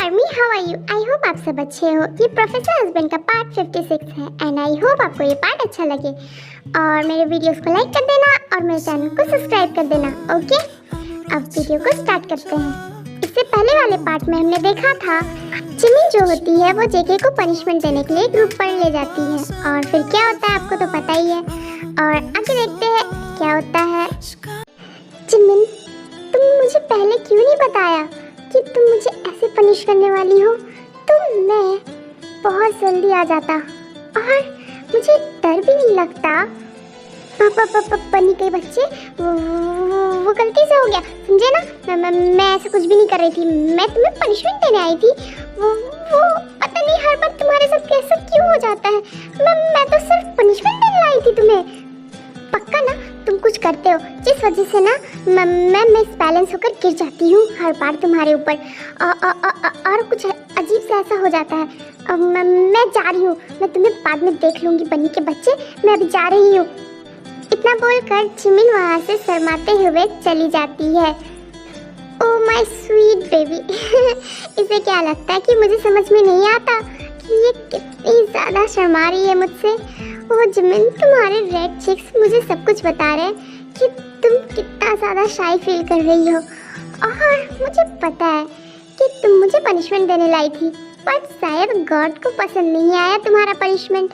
Army, how are you? I hope आप सब अच्छे हो। ये प्रोफेसर हस्बैंड का पार्ट 56 है एंड आई होप आपको ये पार्ट अच्छा लगे और मेरे वीडियोस को लाइक कर देना और मेरे चैनल को सब्सक्राइब कर देना। ओके, अब वीडियो को स्टार्ट करते हैं। इससे पहले वाले पार्ट में हमने देखा था जिमिन जो होती है वो जेके को पनिशमेंट देने के लिए ग्रुप पर ले जाती है और फिर क्या होता है आपको तो पता ही है। और आगे देखते हैं क्या होता है। जिमिन, तुम मुझे पहले क्यों नहीं बताया कि तुम मुझे ऐसे पनिश करने वाली हो? तो मैं बहुत जल्दी आ जाता और मुझे डर भी नहीं लगता। पन्नी के बच्चे, वो गलती से हो गया, समझे ना? मैं ऐसा कुछ भी नहीं कर रही थी। मैं तुम्हें पनिशमेंट देने आई थी। वो पता नहीं हर बार तुम्हारे साथ कैसे क्यों हो जाता है। मैं तो सिर्फ पनिशमेंट देने आई थी तुम्हें। पक्का ना तुम कुछ करते हो जिस वजह से ना मैं मिसबैलेंस होकर गिर जाती हूँ हर बार तुम्हारे ऊपर और कुछ अजीब सा ऐसा हो जाता है। मैं जा रही हूँ, मैं तुम्हें बाद में देख लूँगी बन्नी के बच्चे, मैं अभी जा रही हूँ। इतना बोलकर जिमिन वहाँ से शर्माते हुए चली जाती है। Oh my sweet baby. इसे क्या लगता है कि मुझे समझ में नहीं आता कि ये कितनी ज़्यादा शर्मा रही है मुझसे। वो जिमिन, तुम्हारे रेड चिक्स मुझे सब कुछ बता रहे हैं कि तुम कितना ज़्यादा शाई फील कर रही हो और मुझे पता है कि तुम मुझे पनिशमेंट देने लाई थी, बट शायद गॉड को पसंद नहीं आया तुम्हारा पनिशमेंट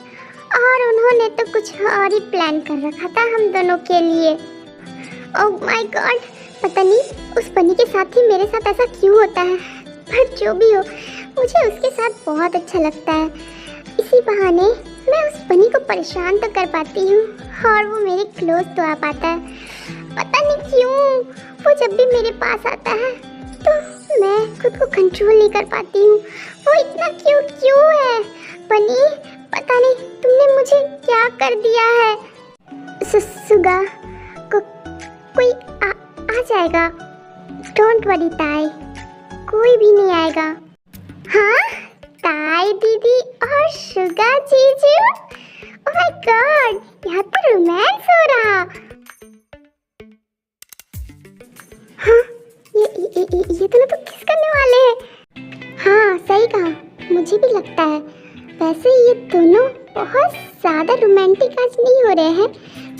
और उन्होंने तो कुछ और ही प्लान कर रखा था हम दोनों के लिए। ओह माय गॉड, पता नहीं उस बनी के साथ ही मेरे साथ ऐसा क्यों होता है, पर जो भी हो मुझे उसके साथ बहुत अच्छा लगता है। इसी बहाने मैं उस बनी को परेशान तो कर पाती हूँ और वो मेरे क्लोज तो आ पाता है। पता नहीं क्यों वो जब भी मेरे पास आता है तो मैं खुद को कंट्रोल नहीं कर पाती हूँ। वो इतना क्यूट क्यों है? बनी, पता नहीं तुमने मुझे क्या कर दिया है। सुगा कोई आ जाएगा। डोंट वरी ताई, कोई भी नहीं आएगा। हाँ, ताई दीदी और सुगा जीजू। ओह माय गॉड, यहाँ तो रोमांस हो रहा। हाँ, ये दोनों तो किस करने वाले हैं? हाँ सही कहा, मुझे भी लगता है। वैसे ये दोनों बहुत ज़्यादा रोमांटिक आज नहीं हो रहे हैं,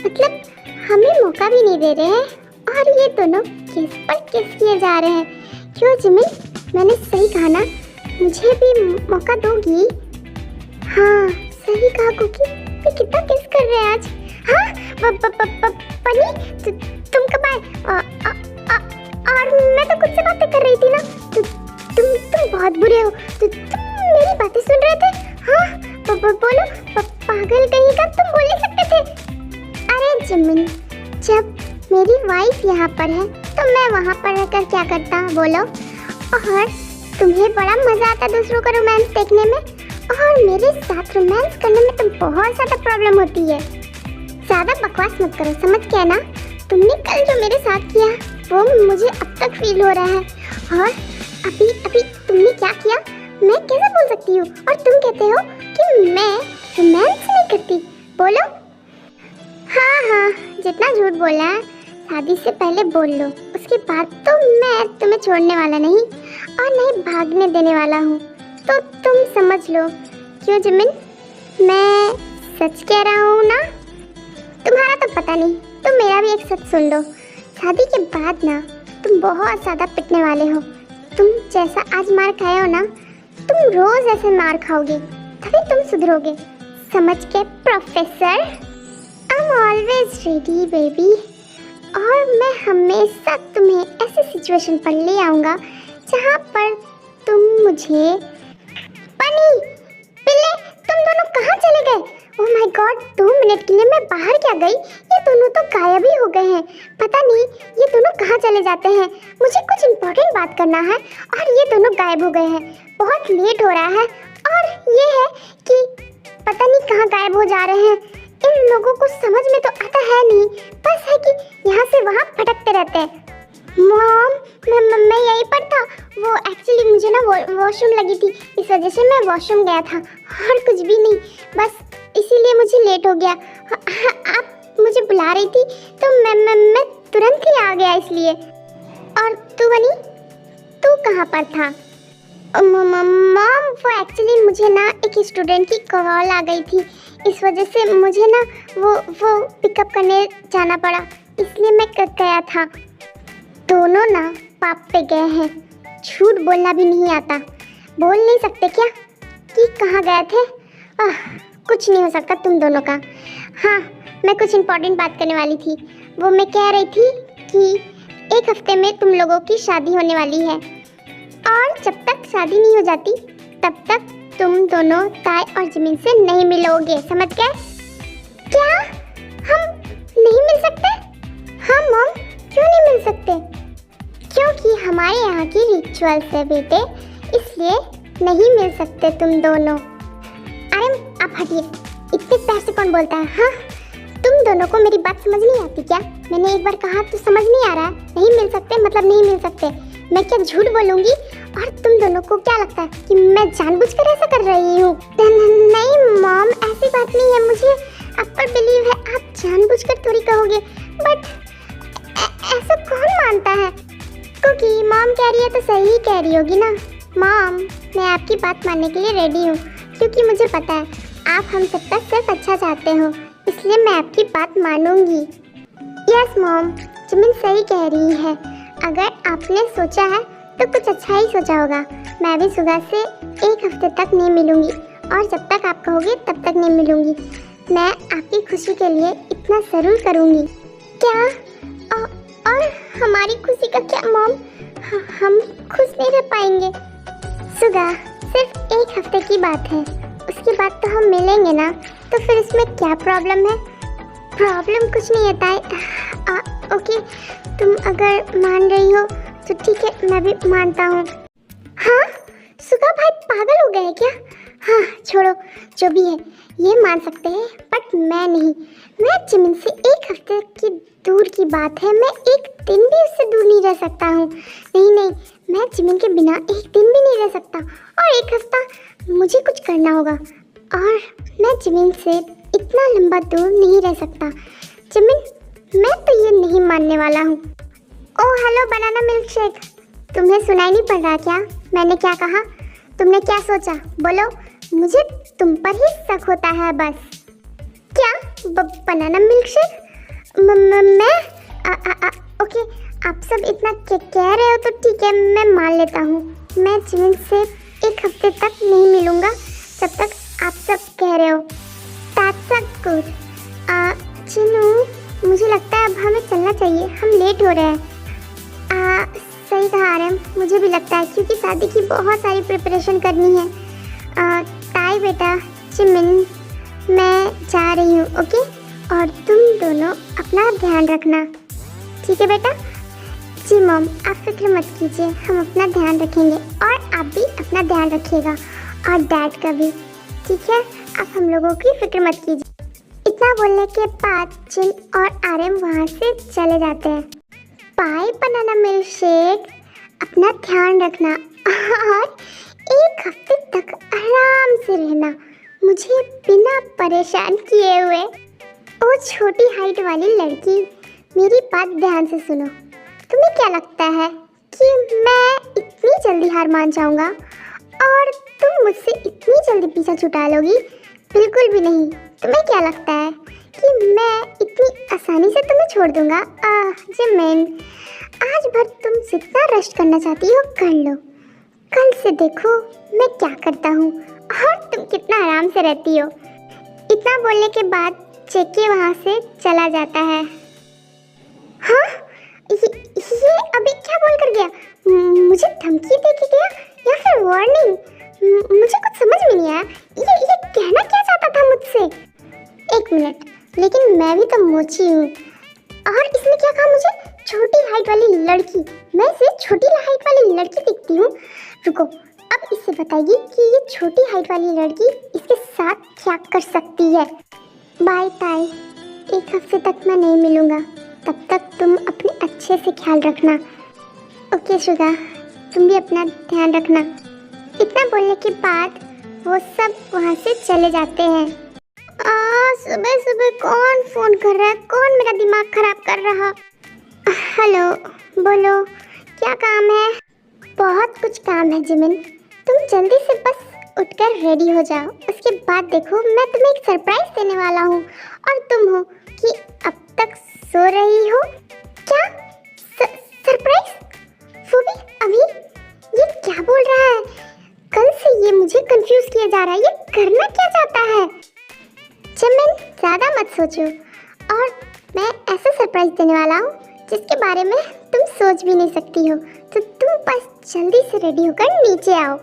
मतलब हमें मौका भी नहीं दे रहे हैं और ये दोनों किस पर किस किए जा रहे हैं। क्यों जिमिन, मैंने सही कहा ना? मुझे भी मौका दोगी? हाँ सही कहा कुकी, ये कितना किस कर रहे हैं आज। हाँ पनी, तुम कब आए? और मैं तो खुद से बातें कर रही थी ना। तुम बहुत बुरे हो। तुम मेरी बातें सुन रहे थे? हाँ बोलो, पागल कहीं का, तुम बोल नहीं सकते थे। अरे जिमिन, जब मेरी वाइफ यहाँ पर है तो मैं वहाँ पर रहकर क्या करता, बोलो? और तुम्हें बड़ा मजा आता दूसरों का रोमांस देखने में और मेरे साथ रोमांस करने में तो बहुत ज़्यादा प्रॉब्लम होती है। ज़्यादा बकवास मत करो, समझ गया ना? तुमने कल जो मेरे साथ किया वो मुझे अब तक फील हो रहा है और अभी तुमने क्या किया मैं कैसे बोल सकती हूँ? और तुम कहते हो कि मैं रोमांस नहीं करती, बोलो? हाँ, जितना झूठ बोला है शादी से पहले बोल लो, उसके बाद तो मैं तुम्हें छोड़ने वाला नहीं और नहीं भागने देने वाला हूँ, तो तुम समझ लो। क्यों जिमिन, मैं सच कह रहा हूँ ना? तुम्हारा तो पता नहीं, तुम मेरा भी एक सच सुन लो। शादी के बाद ना तुम बहुत ज़्यादा पिटने वाले हो। तुम जैसा आज मार खाए हो ना, तुम रोज ऐसे मार खाओगे तभी तुम सुधरोगे, समझ के professor? I am always ready baby, और मैं हमेशा तुम्हें ऐसे सिचुएशन पर ले आऊँगा जहाँ पर तुम मुझे। बनी, पिल्ले, तुम दोनों कहाँ चले गए? ओह माय गॉड, 2 मिनट के लिए मैं बाहर क्या गई, ये दोनों तो गायब ही हो गए हैं। पता नहीं ये दोनों कहाँ चले जाते हैं। मुझे कुछ इम्पोर्टेंट बात करना है और ये दोनों गायब हो गए हैं। बहुत लेट हो रहा है और ये है कि पता नहीं कहाँ गायब हो जा रहे हैं। इन लोगों को समझ में तो आता है नहीं, बस है कि यहाँ से वहाँ भटकते रहते हैं। मॉम, मैं यहीं पर था। वो एक्चुअली मुझे ना वॉशरूम लगी थी, इस वजह से मैं वॉशरूम गया था और कुछ भी नहीं, बस इसीलिए मुझे लेट हो गया। आप मुझे बुला रही थी तो मैं तुरंत ही आ गया इसलिए। और तू बनी, तू कहाँ पर था? मॉम वो एक्चुअली मुझे ना एक स्टूडेंट की कॉल आ गई थी, इस वजह से मुझे ना वो पिकअप करने जाना पड़ा, इसलिए मैं गया था। दोनों ना पाप पे गए हैं, झूठ बोलना भी नहीं आता। बोल नहीं सकते क्या कि कहाँ गए थे? कुछ नहीं हो सकता तुम दोनों का। हाँ, मैं कुछ इम्पोर्टेंट बात करने वाली थी। वो मैं कह रही थी कि 1 हफ्ते में तुम लोगों की शादी होने वाली है, और जब तक शादी नहीं हो जाती तब तक तुम दोनों ताई और जिमिन से नहीं मिलोगे, समझ गए? क्या हम नहीं मिल सकते? हाँ मॉम, क्यों नहीं मिल सकते? क्योंकि हमारे यहाँ की रिचुअल्स है बेटे, इसलिए नहीं मिल सकते तुम दोनों। अरे आप हटिए, इतने प्यार से कौन बोलता है? हाँ, तुम दोनों को मेरी बात समझ नहीं आती क्या? मैंने एक बार कहा तो समझ नहीं आ रहा है? नहीं मिल सकते मतलब नहीं मिल सकते। मैं क्या झूठ बोलूंगी? और तुम दोनों को क्या लगता है कि मैं जानबूझकर ऐसा कर रही हूँ? नहीं मॉम, ऐसी बात नहीं है, मुझे आप पर बिलीव है, आप जानबूझकर थोड़ी कहोगे। बट ऐसा कौन मानता है? क्योंकि मॉम कह रही है तो सही कह रही होगी ना। मॉम, मैं आपकी बात मानने के लिए रेडी हूँ, क्योंकि मुझे पता है आप हम सबका सिर्फ अच्छा चाहते हो, इसलिए मैं आपकी बात मानूंगी। यस मॉम, जिमिन सही कह रही है। अगर आपने सोचा है तो कुछ अच्छा ही सोचा होगा। मैं भी सुबह से 1 हफ्ते तक नहीं मिलूंगी, और जब तक आप कहोगे तब तक नहीं मिलूंगी। मैं आपकी खुशी के लिए इतना ज़रूर करूंगी। क्या? और हमारी खुशी का क्या मॉम? हम खुश नहीं रह पाएंगे। सुगा, सिर्फ 1 हफ्ते की बात है, उसके बाद तो हम मिलेंगे ना, तो फिर इसमें क्या प्रॉब्लम है? प्रॉब्लम कुछ नहीं है ताई। ओके, तुम अगर मान रही हो तो ठीक है, मैं भी मानता हूँ। हाँ, सुगा भाई पागल हो गए हैं क्या? हाँ छोड़ो, जो भी है, ये मान सकते हैं, बट मैं नहीं। मैं जिमिन से 1 हफ्ते की दूर की बात है, मैं 1 दिन भी उससे दूर नहीं रह सकता हूँ। नहीं, मैं जिमिन के बिना 1 दिन भी नहीं रह सकता, और 1 हफ्ता मुझे कुछ करना होगा, और मैं जिमिन से इतना लंबा दूर नहीं रह सकता। जिमिन, मैं तो ये नहीं मानने वाला हूँ। Oh hello banana milk shake, तुम्हें सुनाई नहीं पड़ रहा क्या? मैंने क्या कहा? तुमने क्या सोचा? बोलो, मुझे तुम पर ही शक होता है बस। क्या? Banana milk shake? मैं ओके, आप सब इतना कह रहे हो तो ठीक है, मैं मान लेता हूँ। मैं जिमिन से 1 हफ्ते तक नहीं मिलूँगा, जब तक आप सब कह रहे हो। That's good। चिनू, मुझे लगता है अब हमें चलना चाहिए, हम लेट हो रहे हैं। सही कहा आरएम, मुझे भी लगता है, क्योंकि शादी की बहुत सारी प्रिपरेशन करनी है। ताई बेटा, जिमिन, मैं जा रही हूँ, ओके? और तुम दोनों अपना ध्यान रखना, ठीक है बेटा? जी मॉम, आप फिक्र मत कीजिए, हम अपना ध्यान रखेंगे, और आप भी अपना ध्यान रखिएगा, और डैड का भी, ठीक है? आप हम लोगों की फिक्र मत कीजिए। इतना बोलने के बाद जिन और आरएम वहाँ से चले जाते हैं। बाय बनाना मिल्क शेक, अपना ध्यान रखना, और 1 हफ्ते तक आराम से रहना, मुझे बिना परेशान किए हुए। ओ छोटी हाइट वाली लड़की, मेरी बात ध्यान से सुनो। तुम्हें क्या लगता है कि मैं इतनी जल्दी हार मान जाऊंगा और तुम मुझसे इतनी जल्दी पीछा छुटा लोगी? बिल्कुल भी नहीं। तुम्हें क्या लगता है कि मैं इतनी आसानी से तुम्हें छोड़ दूंगा? जिमिन, आज भर तुम जितना रेस्ट करना चाहती हो कर लो, कल से देखो मैं क्या करता हूँ और तुम कितना आराम से रहती हो। इतना बोलने के बाद जेके वहाँ से चला जाता है। हाँ, ये अभी क्या बोल कर गया? मुझे धमकी दे के गया या फिर वार्निंग? मुझे कुछ समझ में नहीं आया। ये कहना क्या चाहता था मुझसे? 1 मिनट, लेकिन मैं भी तो मोची हूँ, और इसने क्या कहा मुझे? छोटी हाइट वाली लड़की? मैं इसे छोटी हाइट वाली लड़की दिखती हूँ? रुको, अब इससे बताइए कि ये छोटी हाइट वाली लड़की इसके साथ क्या कर सकती है। बाय ताई, 1 हफ्ते तक मैं नहीं मिलूँगा, तब तक तुम अपने अच्छे से ख्याल रखना। ओके शुगा, तुम भी अपना ध्यान रखना। इतना बोलने के बाद वो सब वहाँ से चले जाते हैं। सुबह सुबह कौन फ़ोन कर रहा है? कौन मेरा दिमाग खराब कर रहा? हेलो, बोलो क्या काम है? बहुत कुछ काम है जिमिन, तुम जल्दी से बस उठकर रेडी हो जाओ। उसके बाद देखो मैं तुम्हें एक सरप्राइज देने वाला हूँ और तुम हो कि अब तक सो रही हो। क्या सरप्राइज? वो भी अभी? ये क्या बोल रहा है? कल से ये मुझे कंफ्यूज किया जा रहा है। ये करना क्या चाहता है? चमन ज़्यादा मत सोचो और मैं ऐसा सरप्राइज देने वाला हूँ जिसके बारे में तुम सोच भी नहीं सकती हो। तो तुम बस जल्दी से रेडी होकर नीचे आओ।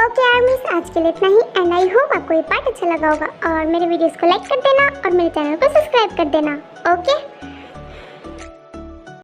ओके आर्मीज, आज के लिए इतना ही एंड आई होप आपको ये पार्ट अच्छा लगा होगा और मेरे वीडियोस को लाइक कर देना और मेरे चैनल को सब्सक्राइब कर देना। ओके।